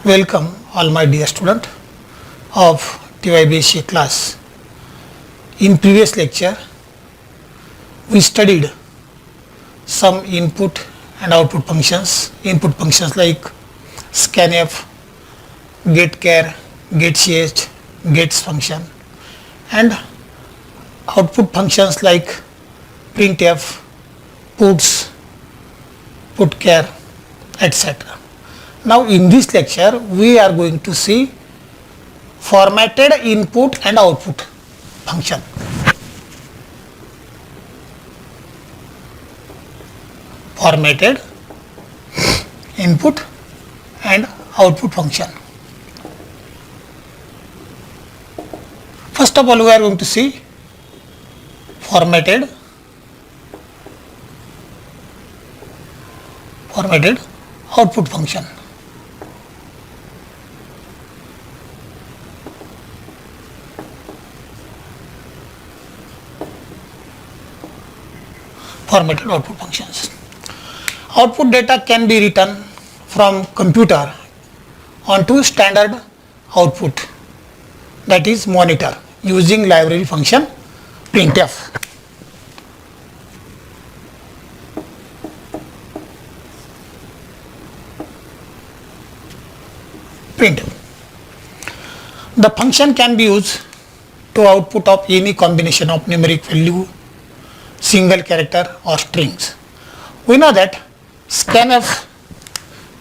Welcome all my dear student of TYBSc class. In previous lecture, we studied some input and output functions. Input functions like scanf, getChar, getCH, gets function, and output functions like printf, puts, putchar, etc. Now in this lecture we are going to see formatted input and output function. Formatted input and output function. First of all, we are going to see formatted output function. Formatted output functions. Output data can be written from computer onto standard output, that is monitor, using library function printf. The function can be used to output of any combination of numeric value, single character or strings. We know that scanf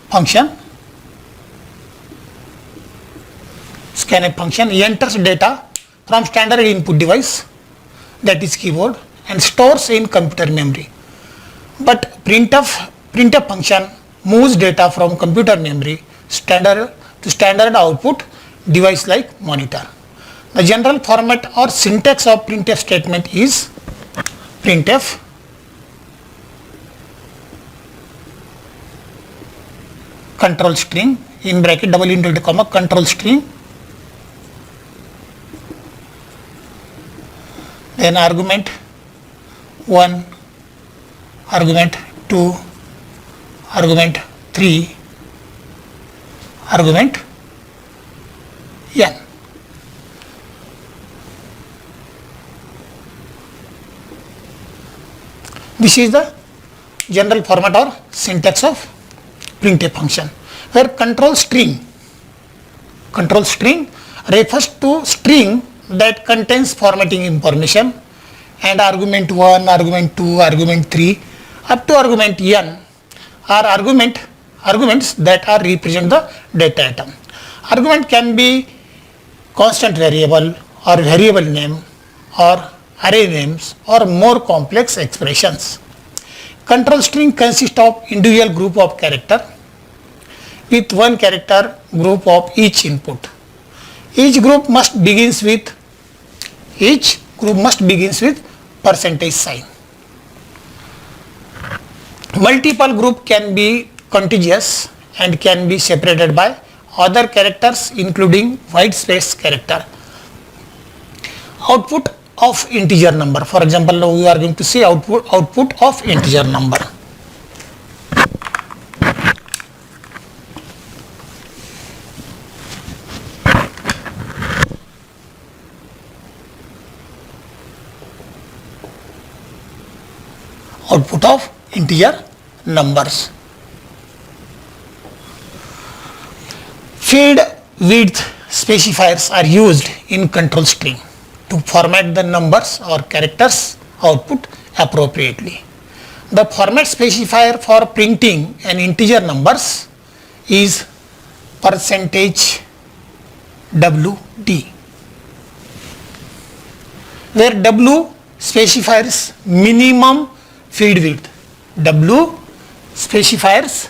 function enters data from standard input device, that is keyboard, and stores in computer memory. But printf function moves data from computer memory to standard output device like monitor. The general format or syntax of printf statement is printf control string in bracket double inverted comma control string, then argument 1, argument 2, argument 3, argument n. This is the general format or syntax of printf function, where control string refers to string that contains formatting information, and argument 1, argument 2, argument 3 up to argument n are arguments that are represent the data item. Argument can be constant variable or variable name or array names or more complex expressions. Control string consists of individual group of character with one character group of each input. Each group must begins with percentage sign. Multiple group can be contiguous and can be separated by other characters including white space character. Output of integer number. For example, now we are going to see output of integer number. Output of integer numbers. Feed width specifiers are used in control string to format the numbers or characters output appropriately. The format specifier for printing an integer numbers is percentage WD, where W specifies minimum feed width. W specifies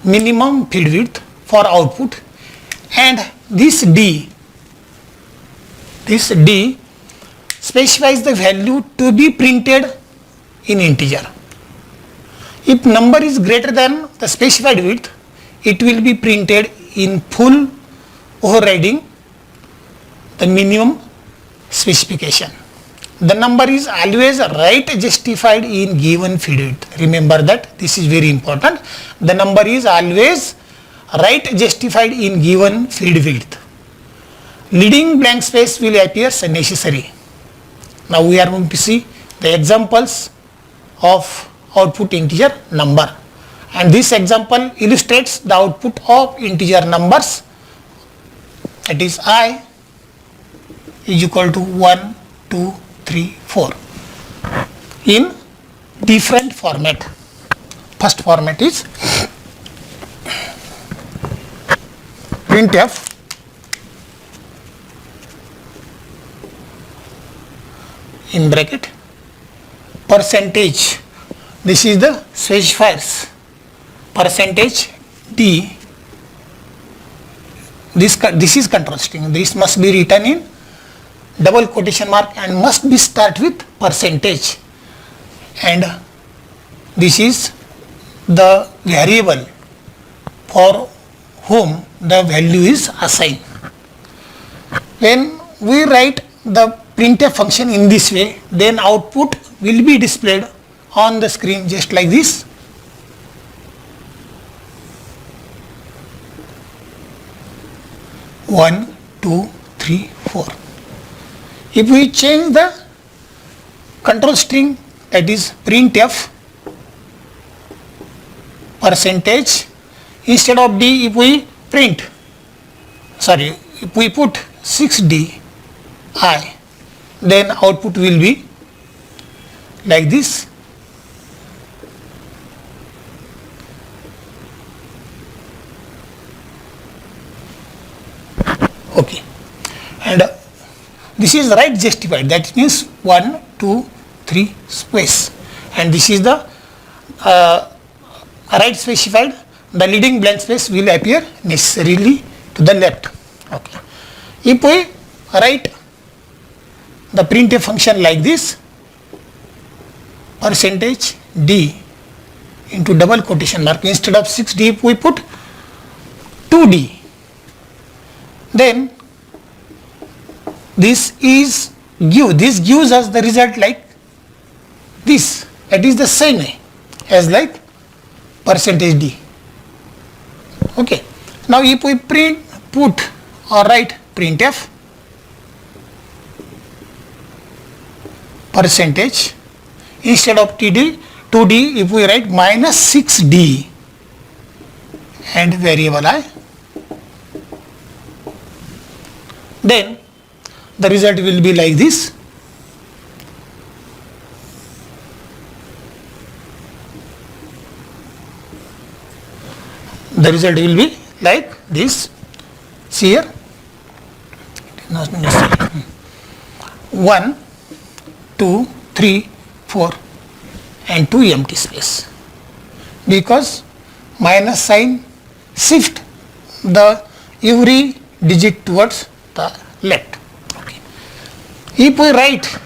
minimum feed width for output, and this D specifies the value to be printed in integer. If number is greater than the specified width, it will be printed in full, overriding the minimum specification. The number is always right justified in given feed width. Remember that this is very important. The number is always Right justified in given feed width. Leading blank space will appear necessary. Now we are going to see the examples of output integer number, and this example illustrates the output of integer numbers, that is I is equal to 1, 2, 3, 4 in different format. First format is printf in bracket percentage, this is the specifiers, percentage d, this is control string, this must be written in double quotation mark and must be start with percentage, and this is the variable for whom the value is assigned. When we write the printf function in this way, then output will be displayed on the screen just like this. One, two, three, four. If we change the control string, that is printf percentage, instead of d, if we if we put 6d I, then output will be like this. Okay, and this is right justified, that means 1, 2, 3 space, and this is the right specified. The leading blank space will appear necessarily to the left. Okay, if we write the printf function like this, percentage d into double quotation mark, instead of 6d if we put 2d, then this gives us the result like this. That is the same way as like percentage d. Okay, now if we put or write printf percentage, instead of 2d if we write minus 6d and variable I, then the result will be like this. The result will be like this. See here, not necessary. 1, 2, 3, 4 and 2 empty space, because minus sign shift the every digit towards the left. Okay. If we write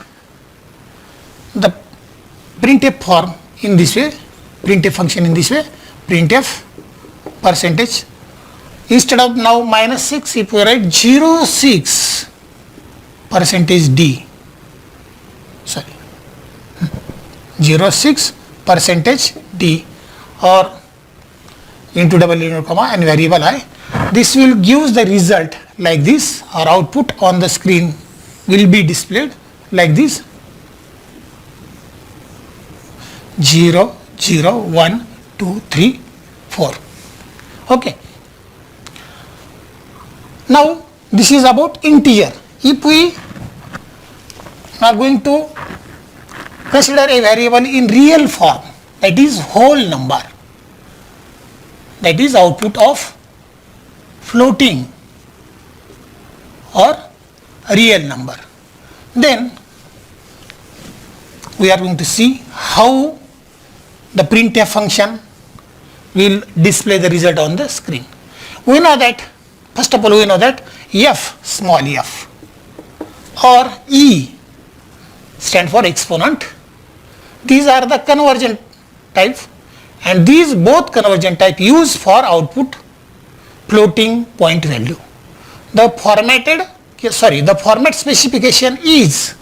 the printf form in this way, printf function in this way, printf percentage, instead of now minus 6, if we write 06 percentage d, 06 percentage d, or into double inverted comma and variable I, this will give the result like this. Our output on the screen will be displayed like this: 0, 0, 1, 2, 3, 4. Okay. Now this is about integer. If we are going to consider a variable in real form, that is whole number, that is output of floating or real number, then we are going to see how the printf function will display the result on the screen. We know that, first of all, we know that f, small f, or e stand for exponent. These are the convergent type, and these both convergent type use for output floating point value. The format specification is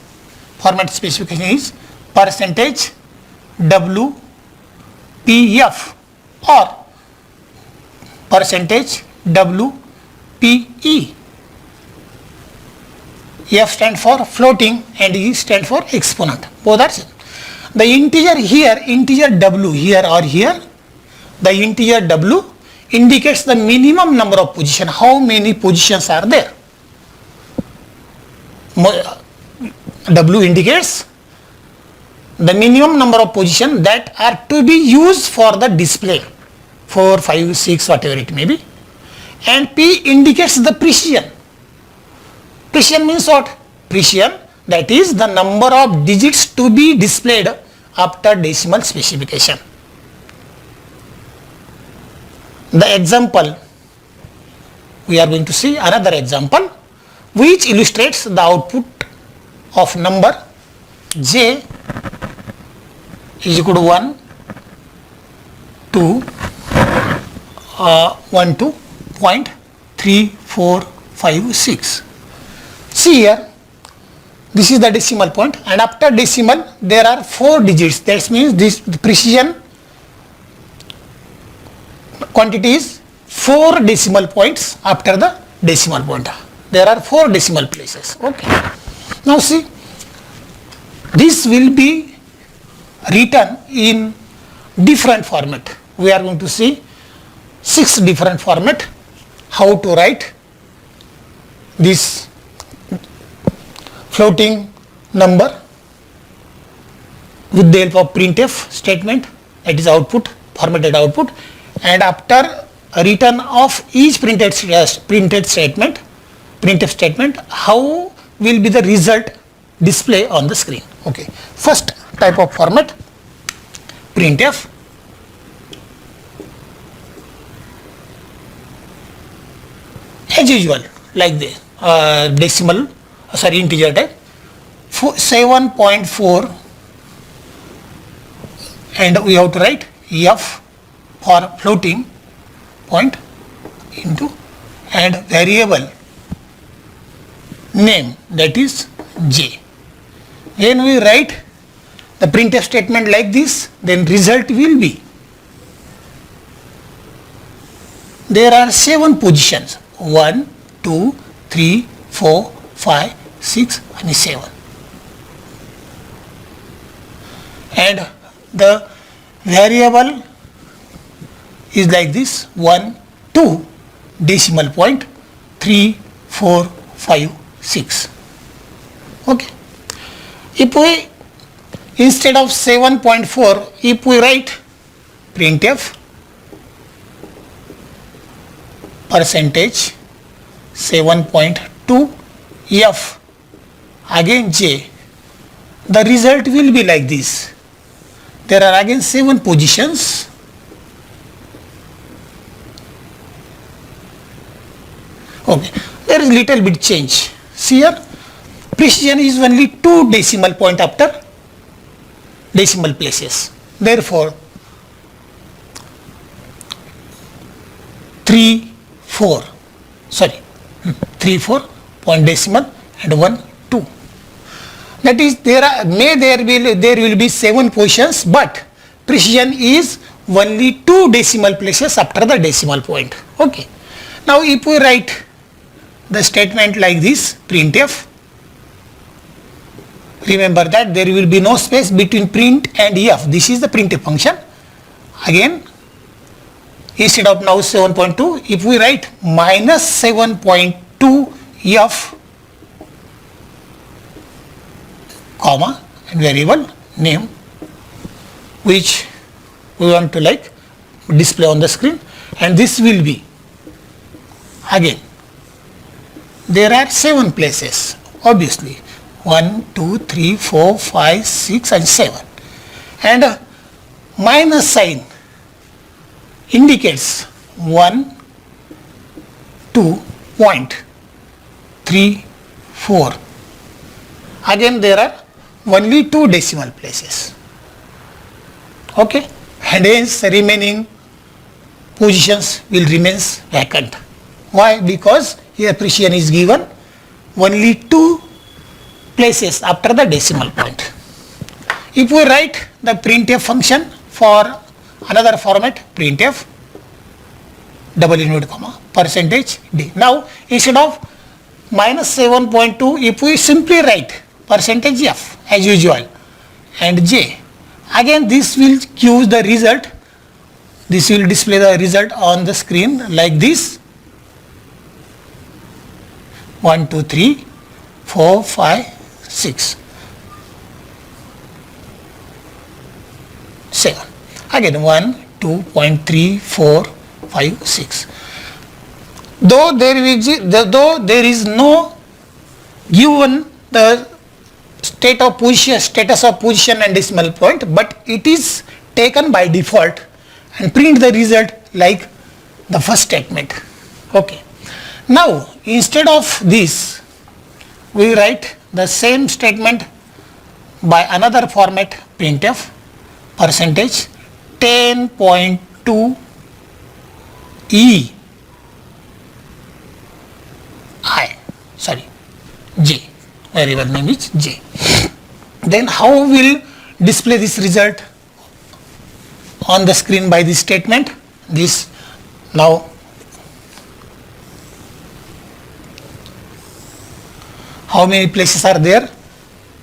percentage, w, p, f, or percentage W P E. F stand for floating and E stand for exponent. Both are same. The integer here, integer W here or here, the integer W indicates the minimum number of position. How many positions are there? W indicates the minimum number of position that are to be used for the display, 4, 5, 6, whatever it may be. And P indicates the precision. Precision means what? Precision, that is the number of digits to be displayed after decimal specification. The example, we are going to see another example which illustrates the output of number J is equal to 1, 2, 1, 2, 0.3, 4, 5, 6. See here, this is the decimal point, and after decimal there are 4 digits. That means this precision quantity is 4 decimal points after the decimal point. There are 4 decimal places. Okay. Now see, this will be written in different format. We are going to see 6 different format how to write this floating number with the help of printf statement, that is output, formatted output, and after return of each printf statement, how will be the result display on the screen. Okay. First type of format, printf. As usual, like the integer type, 7.4, and we have to write F for floating point into and variable name, that is J. When we write the printf statement like this, then result will be, there are 7 positions, 1, 2, 3, 4, 5, 6 and 7, and the variable is like this, 1, 2, decimal point, 3, 4, 5, 6. Okay. If we, instead of 7.4, if we write printf percentage 7.2 F again J, the result will be like this. There are again 7 positions. Okay, there is little bit change. See here, precision is only 2 decimal point after decimal places. Therefore, 3, 4 point decimal and 1, 2. That is, there will be 7 positions, but precision is only 2 decimal places after the decimal point. Okay. Now, if we write the statement like this, printf, remember that there will be no space between print and f. This is the printf function. Again, instead of now 7.2, if we write minus 7.2 f, comma, and variable name which we want to like display on the screen, and this will be, again there are 7 places, obviously 1, 2, 3, 4, 5, 6 and 7, and minus sign indicates 1, 2, point, 3, 4. Again there are only 2 decimal places. Okay, and hence remaining positions will remain vacant. Why? Because here precision is given only 2 places after the decimal point. If we write the printf function for another format, printf double inverted comma, percentage D. Now instead of minus 7.2, if we simply write percentage F as usual and J, again this will give the result, this will display the result on the screen like this: 1, 2, 3, 4, 5, 6, 7. Again 1, 2.3, 4, 5, 6. Though there is no given the status of position and decimal point, but it is taken by default and print the result like the first statement. Okay. Now instead of this, we write the same statement by another format, printf percentage 10.2 E I, sorry, J, variable name is J. Then how will display this result on the screen by this statement? This now how many places are there?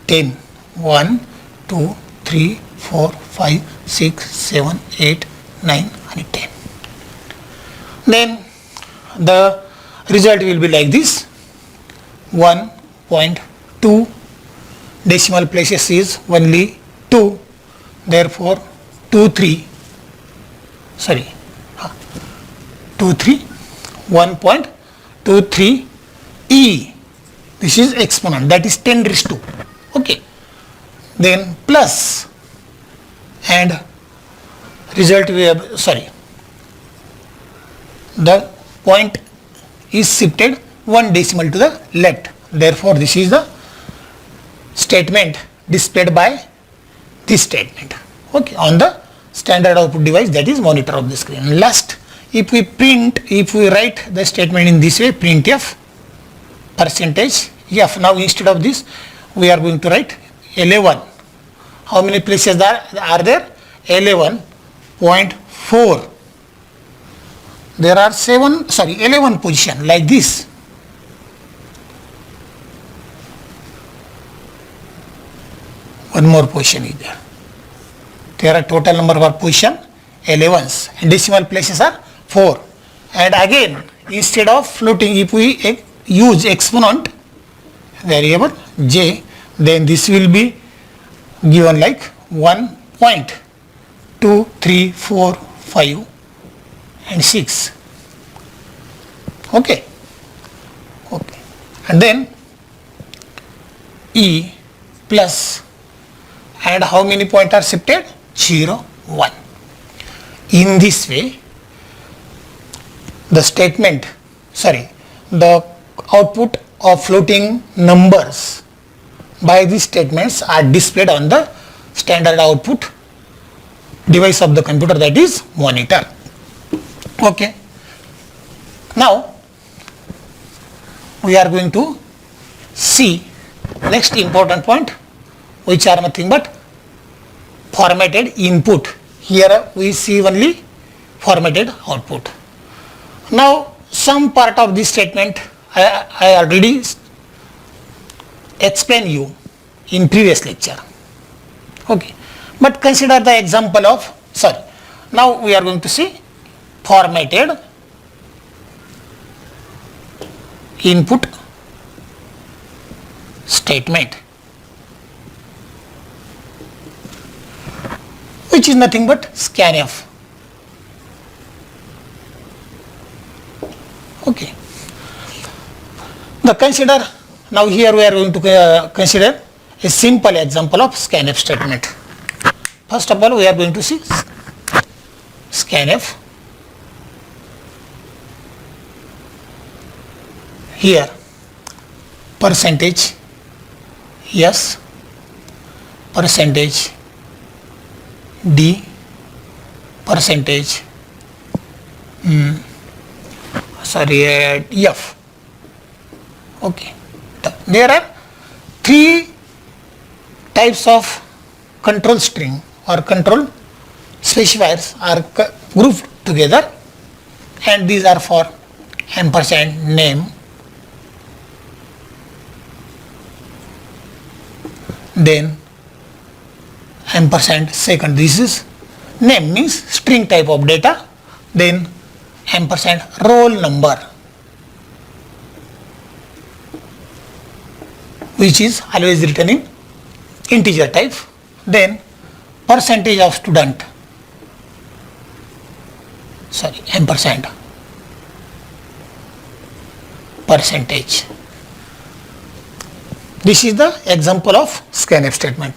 10. 1, 2, 3, 4, 5, 6, 7, 8, 9 and 10. Then the result will be like this: 1.2, decimal places is only 2, therefore 23, 1.23 E, this is exponent, that is 10 raised to 2. Okay. Then plus, and result we have, the point is shifted 1 decimal to the left, therefore this is the statement displayed by this statement, okay, on the standard output device, that is monitor of the screen. Last, if we write the statement in this way, printf percentage F. Now instead of this we are going to write 11. How many places are there? 11.4. There are 11 position like this. One more position is there. There are total number of position 11s and decimal places are 4. And again, instead of floating, if we use exponent variable J, then this will be given like 1.2, 3, 4, 5 and 6. Okay. And then E plus, and how many points are shifted? 0, 1. In this way, the output of floating numbers by these statements are displayed on the standard output device of the computer, that is monitor. Okay. Now we are going to see next important point, which are nothing but formatted input. Here we see only formatted output. Now some part of this statement I already explained you in previous lecture. Okay. But consider the example of, now we are going to see formatted input statement, which is nothing but scanf. Okay. Now here we are going to consider a simple example of scanf statement. First of all, we are going to see scanf. Here percentage yes, percentage D, percentage F. Okay. There are 3 types of control string or control specifiers are grouped together and these are for ampersand name, then ampersand second, this is name means string type of data, then ampersand roll number which is always written in integer type, then percentage of student, sorry, ampersand percentage. This is the example of scanf statement.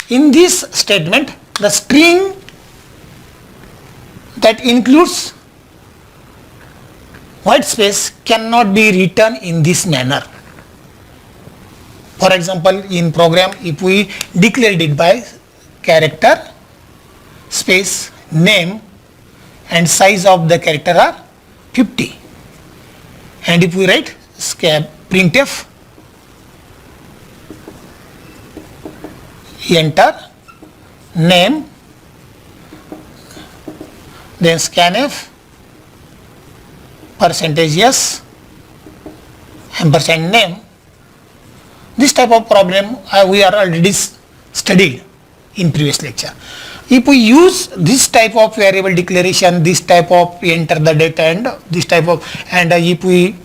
In this statement, the string that includes white space cannot be written in this manner. For example, in program, if we declared it by character space name and size of the character are 50, and if we write printf enter name, then scanf percentage yes ampersand name, this type of problem we are already studied in previous lecture. If we use this type of variable declaration, this type of enter the data and this type of, and if we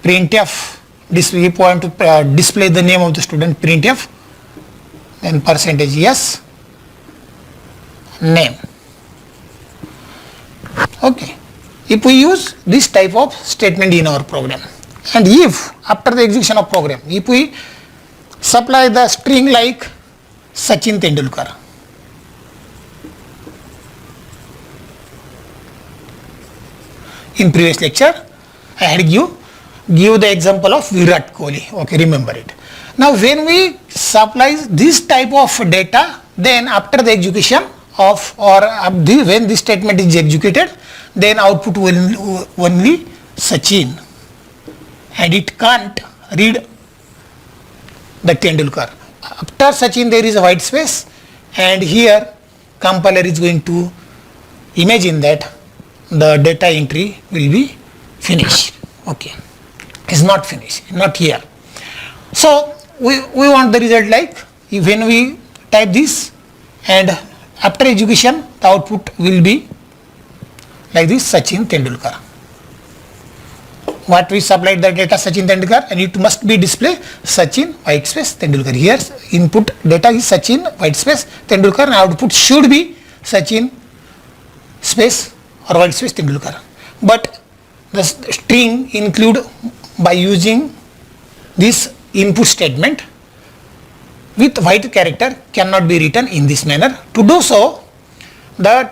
printf, this we want to display the name of the student, printf then percentage yes name. Okay, if we use this type of statement in our program, and if after the execution of program, if we supply the string like Sachin Tendulkar, in previous lecture I had give the example of Virat Kohli, okay, remember it. Now when we supply this type of data, then after the execution of, or when this statement is executed, then output will only Sachin, and it can't read the Tendulkar. After Sachin there is a white space, and here compiler is going to imagine that the data entry will be finished. Okay, is not finished, not here. So we want the result like when we type this, and after execution the output will be like this Sachin Tendulkar. What we supplied the data Sachin Tendulkar, and it must be display Sachin white space Tendulkar. Here input data is Sachin white space Tendulkar, and output should be Sachin space or white space Tendulkar. But the string include by using this input statement with white character cannot be written in this manner. To do so, the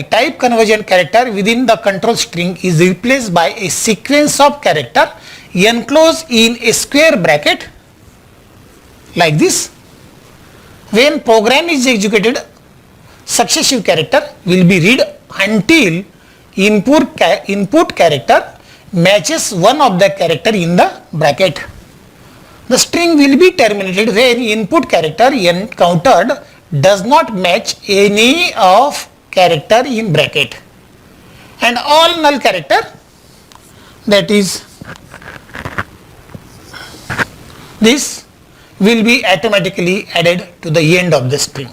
type conversion character within the control string is replaced by a sequence of character enclosed in a square bracket like this. When program is executed, successive character will be read until input character matches one of the character in the bracket. The string will be terminated when input character encountered does not match any of character in bracket, and all null character, that is this, will be automatically added to the end of the string.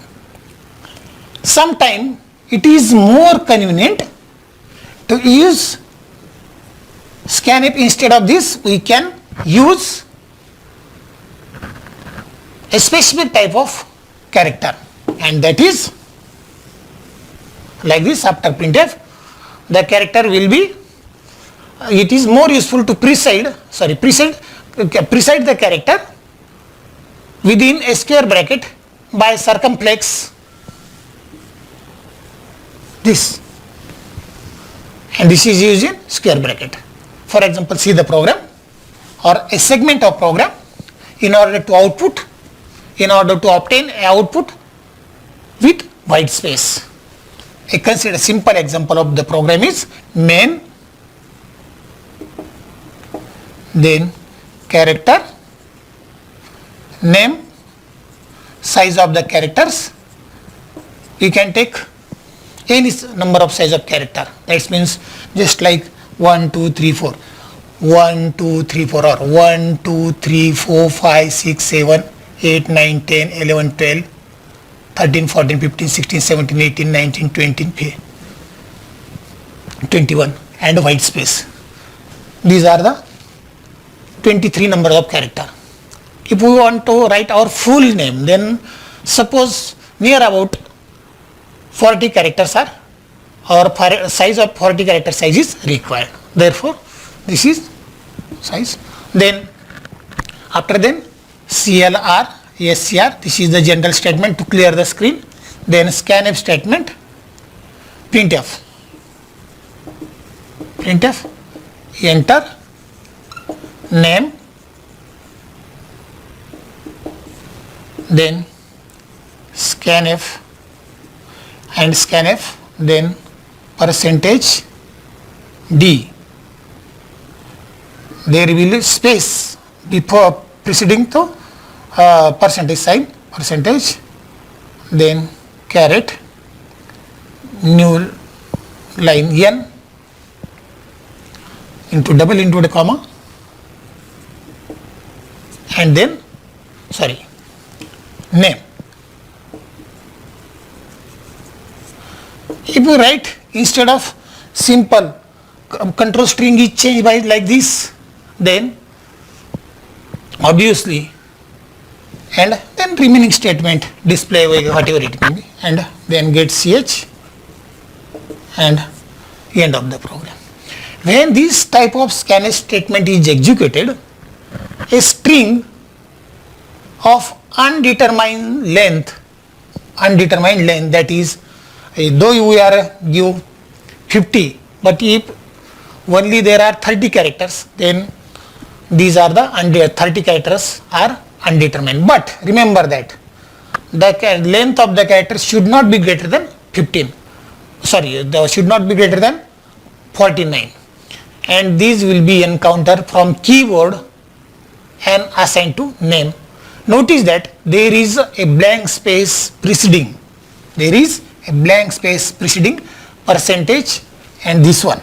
Sometimes it is more convenient to use scanf. Instead of this, we can use a specific type of character, and that is like this. After printf, the character will be, it is more useful to precede the character within a square bracket by circumflex this, and this is used in square bracket. For example, see the program or a segment of program. In order to obtain a output with white space, a consider simple example of the program is main, then character name, size of the characters. You can take any number of size of character. That means just like 1, 2, 3, 4. 1, 2, 3, 4 or 1, 2, 3, 4, 5, 6, 7, 8, 9, 10, 11, 12, 13, 14, 15, 16, 17, 18, 19, 20, 21 and white space. These are the 23 numbers of character. If we want to write our full name, then suppose near about 40 characters are, or size of 40 character size is required. Therefore, this is size. Then after then CLR, SCR, this is the general statement to clear the screen. Then scanf statement, printf, enter name, then scanf and scanf, then percentage D. There will be space before preceding to percentage sign, percentage, then caret, new line n into double into the comma, and then name. If you write instead of simple control string is changed by like this, then obviously, and then remaining statement display whatever it may be, and then get ch and end of the program. When this type of scanf statement is executed, a string of undetermined length, that is, though we are give 50, but if only there are 30 characters, then these are the 30 characters are undetermined. But remember that the length of the character should not be greater than 15. Should not be greater than 49. And these will be encountered from keyboard and assigned to name. Notice that there is a blank space preceding. There is a blank space preceding percentage and this one.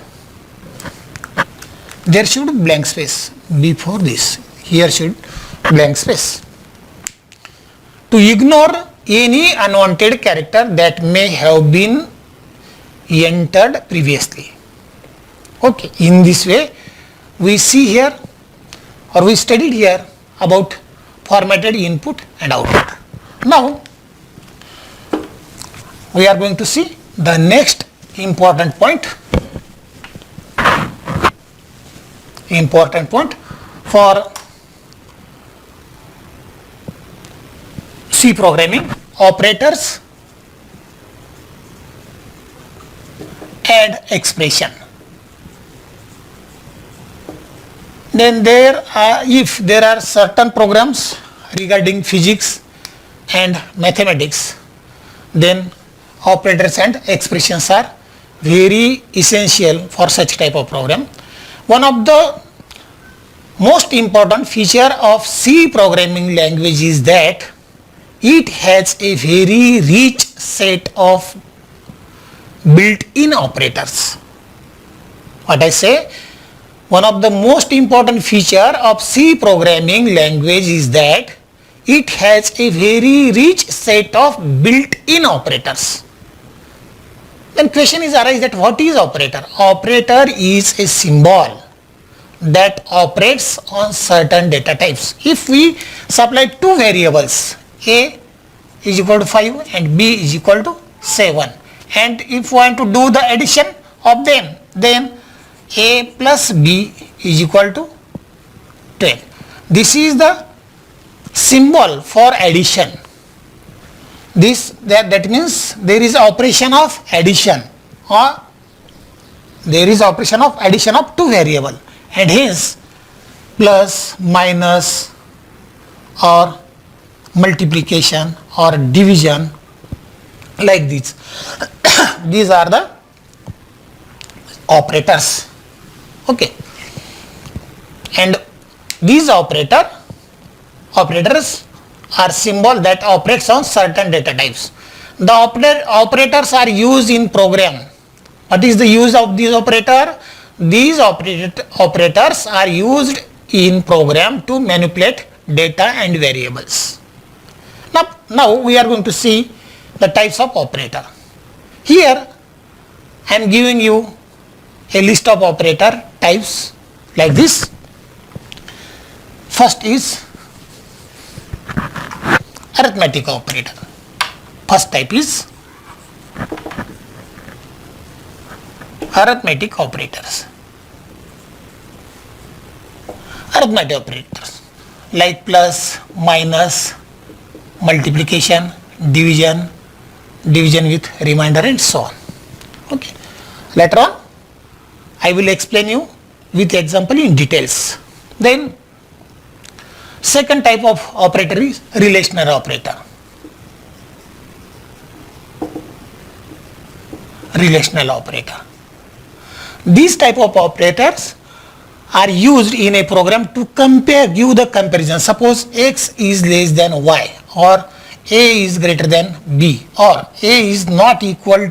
There should be blank space before this. Here should blank space. To ignore any unwanted character that may have been entered previously. Okay, in this way we see here, or we studied here about formatted input and output. Now we are going to see the next important point for C programming: operators and expression. Then if there are certain programs regarding physics and mathematics, then operators and expressions are very essential for such type of program. One of the most important feature of C programming language is that it has a very rich set of built-in operators. What I say? One of the most important feature of C programming language is that it has a very rich set of built-in operators. Then question is arise that what is operator? Operator is a symbol that operates on certain data types. If we supply two variables, A is equal to 5 and B is equal to 7, and if we want to do the addition of them, then A plus B is equal to 12. This is the symbol for addition. That means there is operation of addition, or there is operation of addition of two variable, and hence plus, minus, or multiplication or division, like this. These are the operators. Okay, and these operators are symbol that operates on certain data types. The operators are used in program. What is the use of these operator? These operators are used in program to manipulate data and variables. Now we are going to see the types of operator. Here I am giving you a list of operator types like this. First is arithmetic operator. First type is arithmetic operators. Arithmetic operators like plus, minus, multiplication, division, division with remainder and so on. Okay. Later on I will explain you with example in details. Then second type of operator is relational operator. Relational operator. These type of operators are used in a program to give the comparison. Suppose x is less than y, or a is greater than b, or a is not equal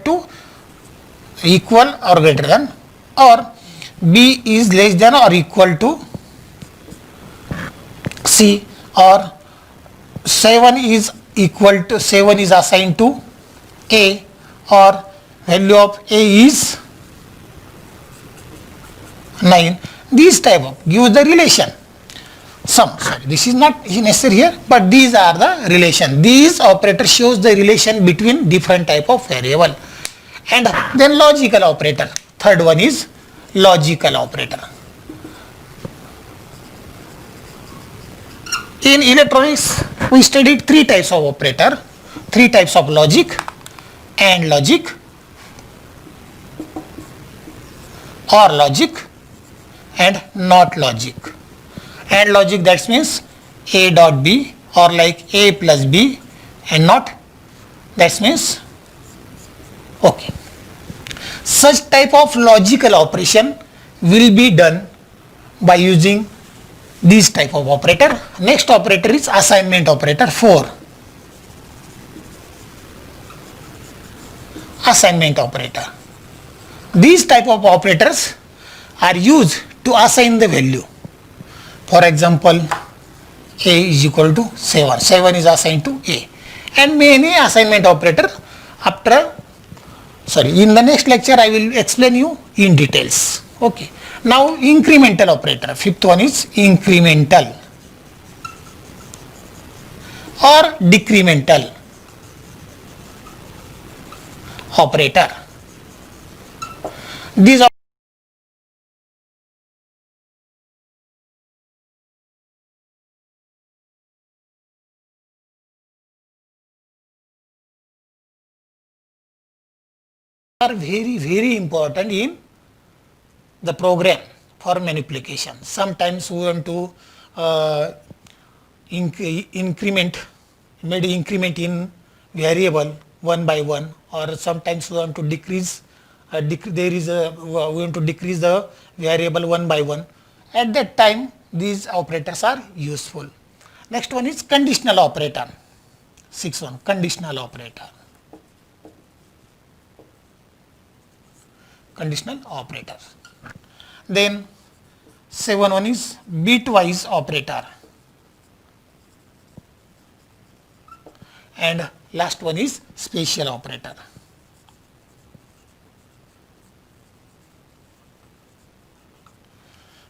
or greater than, or b is less than or equal to c, or 7 is assigned to a, or value of a is 9. These type of gives the relation. This is not necessary here, but these are the relation. These operator shows the relation between different type of variable. And then logical operator. Third one is logical operator. In electronics, we studied three types of operator, three types of logic, and logic, or logic, and not logic. And logic, that means a dot b, or like a plus b, and not, that means okay. Such type of logical operation will be done by using this type of operator. Next operator is assignment operator 4. Assignment operator. These type of operators are used to assign the value. For example, a is equal to 7. 7 is assigned to a. And many assignment operator in the next lecture I will explain you in details. Okay. Now incremental operator. Fifth one is incremental or decremental operator. These are very important in the program for manipulation. Sometimes we want to increment in variable one by one, or sometimes we want to decrease we want to decrease the variable one by one. At that time these operators are useful. Next one is conditional operator. 6.1 conditional operator. Conditional operator. Then 7.1 is bitwise operator, and last one is spatial operator.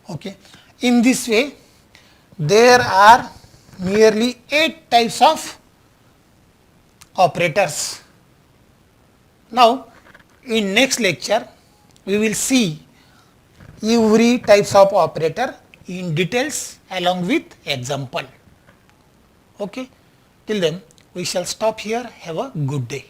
Okay. In this way there are nearly 8 types of operators. Now in next lecture we will see every types of operator in details along with example. Okay. Till then we shall stop here. Have a good day.